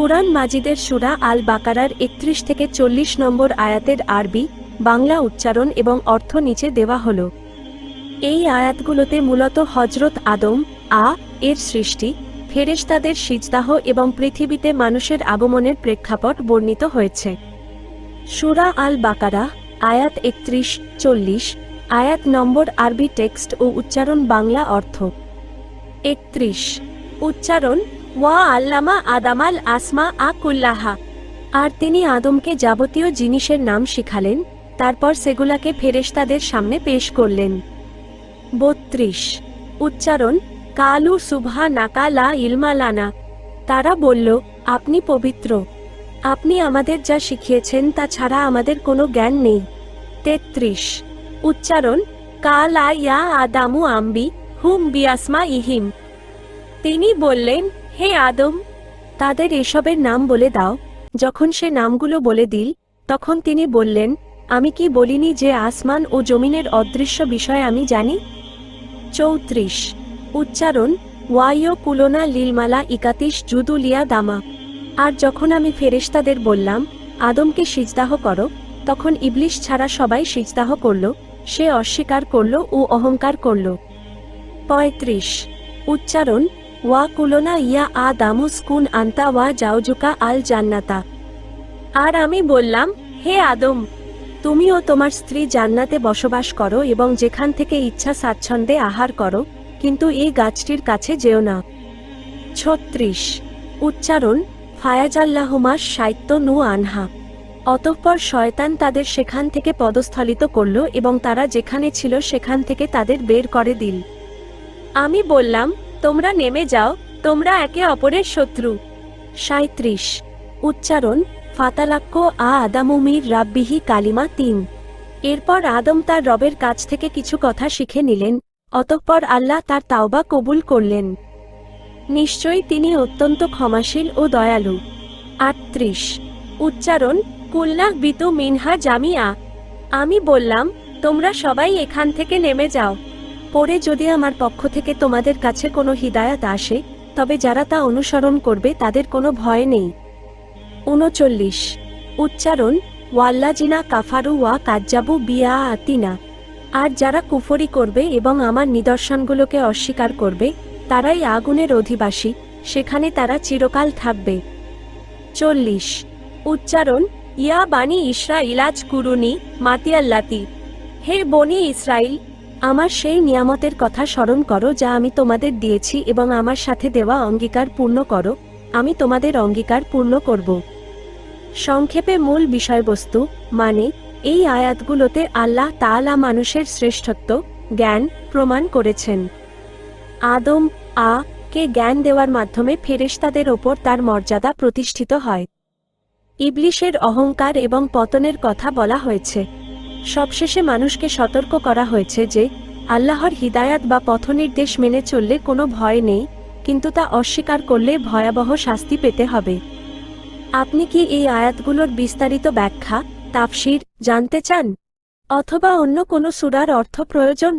কুরআন মাজিদের সূরা আল বাকারার ৩১ থেকে ৪০ নম্বর আয়াতের আরবি, বাংলা উচ্চারণ এবং অর্থ নিচে দেওয়া হল। এই আয়াতগুলোতে মূলত হযরত আদম এর সৃষ্টি, ফেরেশতাদের সিজদাহ এবং পৃথিবীতে মানুষের আগমনের প্রেক্ষাপট বর্ণিত হয়েছে। সূরা আল বাকারা, আয়াত ৩১-৪০, আয়াত নম্বর আরবি টেক্সট ও উচ্চারণ বাংলা অর্থ। ৩১ উচ্চারণ ওয়া আল্লামা আদামাল আসমা কুল্লাহা। আর তিনি আদমকে যাবতীয় জিনিসের নাম শিখালেন, তারপর সেগুলাকে ফেরেশতাদের সামনে পেশ করলেন। ৩২ উচ্চারণ কালু সুবহানাকা লা ইলমা লানা। তারা বলল, আপনি পবিত্র, আপনি আমাদের যা শিখিয়েছেন তা ছাড়া আমাদের কোনো জ্ঞান নেই। ৩৩ উচ্চারণ কালা ইয়া আদামু আম্বি হুম বিয়াসমা ইহিম। তিনি বললেন, হে আদম, তাদের এসবের নাম বলে দাও। যখন সে নামগুলো বলে দিল, তখন তিনি বললেন, আমি কি বলিনি যে আসমান ও জমিনের অদৃশ্য বিষয় আমি জানি। ৩৪ উচ্চারণ ওয়াইয় কুলোনা লিলমালা ইকাতিস জুদুলিয়া দামা। আর যখন আমি ফেরেশতাদের বললাম, আদমকে সিজদাহ করো, তখন ইবলিস ছাড়া সবাই সিজদাহ করল, সে অস্বীকার করল ও অহংকার করল। ৩৫ উচ্চারণ ওয়া কুলোনা ইয়া আদামুস কুন আন্তা ওয়া জাওজুকা আল জান্নাতা। আর আমি বললাম, হে আদম, তুমি ও তোমার স্ত্রী জান্নাতে বসবাস করো এবং যেখান থেকে ইচ্ছা স্বাচ্ছন্দ্যে আহার করো, কিন্তু এই গাছটির কাছে যেও না। ৩৬ উচ্চারণ ফায়াজাল্লাহুমা শাইত্য নু আনহা। অতঃপর শয়তান তাদের সেখান থেকে পদস্থলিত করল এবং তারা যেখানে ছিল সেখান থেকে তাদের বের করে দিল। আমি বললাম, তোমরা নেমে যাও, তোমরা একে অপরের শত্রু। ৩৭ উচ্চারণ ফাতালাক্য আদামুমির রাব্বিহি কালিমা ৩। এরপর আদম তার রবের কাছ থেকে কিছু কথা শিখে নিলেন, অতঃপর আল্লাহ তার তাওবা কবুল করলেন। নিশ্চয়ই তিনি অত্যন্ত ক্ষমাশীল ও দয়ালু। ৩৮ উচ্চারণ কুল্লাহ বিতু মিনহা জামিয়া। আমি বললাম, তোমরা সবাই এখান থেকে নেমে যাও। পরে যদি আমার পক্ষ থেকে তোমাদের কাছে কোনো হিদায়াত আসে, তবে যারা তা অনুসরণ করবে তাদের কোনো ভয় নেই। ৩৯ উচ্চারণ ওয়াল্লাজিনা কাফারু ওয়া কাজ্জাবু বিয়া আতিনা। আর যারা কুফরি করবে এবং আমার নিদর্শনগুলোকে অস্বীকার করবে, তারাই আগুনের অধিবাসী, সেখানে তারা চিরকাল থাকবে। ৪০ উচ্চারণ ইয়া বানি ইসরাইল আজ কুরুনি মাতিয়াল্লাতি। হে বনি ইসরাইল, আমার সেই নিয়ামতের কথা স্মরণ করো যা আমি তোমাদের দিয়েছি এবং আমার সাথে দেওয়া অঙ্গীকার পূর্ণ করো, আমি তোমাদের অঙ্গীকার পূর্ণ করব। সংক্ষেপে মূল বিষয়বস্তু মানে এই আয়াতগুলোতে আল্লাহ তাআলা মানুষের শ্রেষ্ঠত্ব, জ্ঞান প্রমাণ করেছেন। আদম কে জ্ঞান দেওয়ার মাধ্যমে ফেরেশতাদের ওপর তার মর্যাদা প্রতিষ্ঠিত হয়। ইবলিসের অহংকার এবং পতনের কথা বলা হয়েছে। সবশেষে মানুষকে সতর্ক করা হয়েছে যে আল্লাহর হিদায়াত বা পথনির্দেশ মেনে চললে কোনো ভয় নেই, কিন্তু তা অস্বীকার করলে ভয়াবহ শাস্তি পেতে হবে। আপনি কি এই আয়াতগুলোর বিস্তারিত ব্যাখ্যা, তাফসীর জানতে চান? অথবা অন্য কোনো সূরার অর্থ প্রয়োজন?